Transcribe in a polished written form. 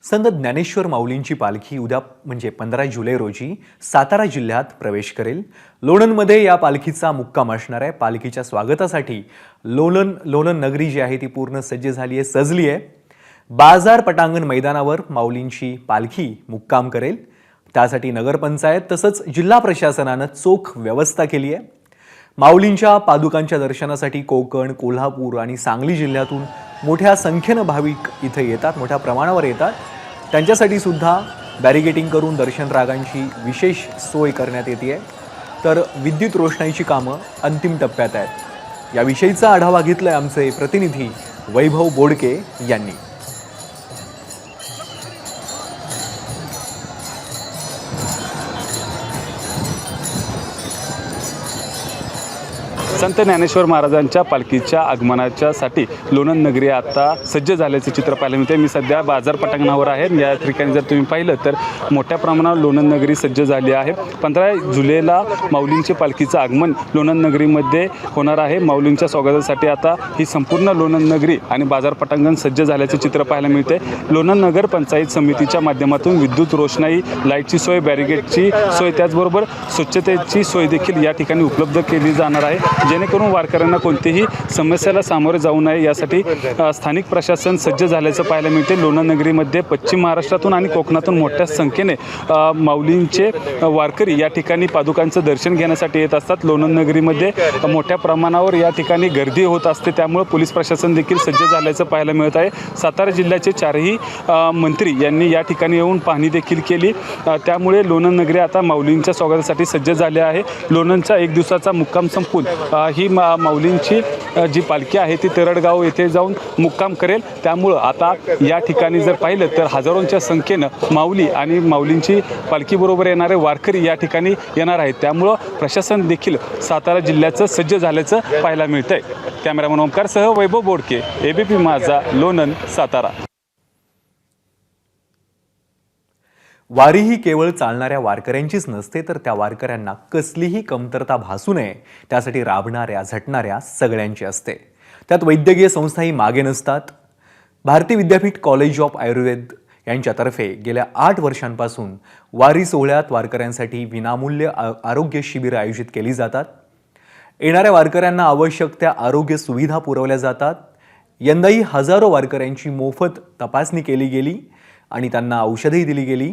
संत ज्ञानेश्वर माऊलींची पालखी उद्या म्हणजे 15 जुलै रोजी सातारा जिल्ह्यात प्रवेश करेल। लोणंदमध्ये या पालखीचा मुक्काम असणार आहे। पालखीच्या स्वागतासाठी लोणंद नगरी जी आहे ती पूर्ण सज्ज झाली आहे, सजली आहे। बाजार पटांगण मैदानावर माऊलींची पालखी मुक्काम करेल। त्यासाठी नगरपंचायत तसंच जिल्हा प्रशासनानं चोख व्यवस्था केली आहे। माऊलींच्या पादुकांच्या दर्शनासाठी कोकण, कोल्हापूर आणि सांगली जिल्ह्यातून मोठ्या संख्येने भाविक इथे येतात, मोठ्या प्रमाणावर येतात। त्यांच्यासाठी सुद्धा बॅरिगेटिंग करून दर्शन रागांची विशेष सोय करण्यात येते। तर विद्युत रोषणाईची कामं अंतिम टप्प्यात आहेत। याविषयीचा आढावा घेतलाय आमचे प्रतिनिधी वैभव बोडके यांनी। संत ज्ञानेश्वर महाराजांच्या पालखीच्या आगमनाच्यासाठी लोणंद नगरी आता सज्ज झाल्याचे चित्र पाहायला मिळते। मी सध्या बाजार पटांगणावर आहे। या ठिकाणी जर तुम्ही पाहिलं तर मोठ्या प्रमाणावर लोणंद नगरी सज्ज झाली आहे। 15 जुलैला माऊलींचे पालखीचं आगमन लोणंद नगरीमध्ये होणार आहे। माऊलींच्या स्वागतासाठी आता ही संपूर्ण लोणंद नगरी आणि बाजार पटांगण सज्ज झाल्याचे चित्र पाहायला मिळते। लोणंद नगर पंचायत समितीच्या माध्यमातून विद्युत रोषणाई, लाईटची सोय, बॅरिगेटची सोय, त्याचबरोबर स्वच्छतेची सोय देखील या ठिकाणी उपलब्ध केली जाणार आहे, जेणेकरून वारकऱ्यांना कोणतीही समस्याला सामोरे जाऊ नये यासाठी स्थानिक प्रशासन सज्ज झाल्याचं पाहायला मिळते। लोणंद नगरीमध्ये पश्चिम महाराष्ट्रातून आणि कोकणातून मोठ्या संख्येने माऊलींचे वारकरी या ठिकाणी पादुकांचं दर्शन घेण्यासाठी येत असतात। लोणंद नगरीमध्ये मोठ्या प्रमाणावर या ठिकाणी गर्दी होत असते, त्यामुळे पोलीस प्रशासन देखील सज्ज झाल्याचं पाहायला मिळत आहे। सातारा जिल्ह्याचे चारही मंत्री यांनी या ठिकाणी येऊन पाहणी देखील केली, त्यामुळे लोणंद नगरी आता माऊलींच्या स्वागतासाठी सज्ज झाले आहे। लोणंदचा एक दिवसाचा मुक्काम संपून ही माऊलींची जी पालखी आहे ती तरडगाव येथे जाऊन मुक्काम करेल। त्यामुळं आता या ठिकाणी जर पाहिलं तर हजारोंच्या संख्येनं माऊली आणि माऊलींची पालखीबरोबर येणारे वारकरी या ठिकाणी येणार आहेत। त्यामुळं प्रशासन देखील सातारा जिल्ह्याचं सज्ज झाल्याचं पाहायला मिळतंय। कॅमेरामन ओमकारसह वैभव बोडके, एबीपी माझा, लोणंद, सातारा। वारी ही केवळ चालणाऱ्या वारकऱ्यांचीच नसते, तर त्या वारकऱ्यांना कसलीही कमतरता भासू नये त्यासाठी राबणाऱ्या झटणाऱ्या सगळ्यांची असते। त्यात वैद्यकीय संस्थाही मागे नसतात। भारती विद्यापीठ कॉलेज ऑफ आयुर्वेद यांच्यातर्फे गेल्या 8 वर्षांपासून वारी सोहळ्यात वारकऱ्यांसाठी विनामूल्य आरोग्य शिबिर आयोजित केली जातात। येणाऱ्या वारकऱ्यांना आवश्यक त्या आरोग्य सुविधा पुरवल्या जातात। यंदाही हजारो वारकऱ्यांची मोफत तपासणी केली गेली आणि त्यांना औषधही दिली गेली।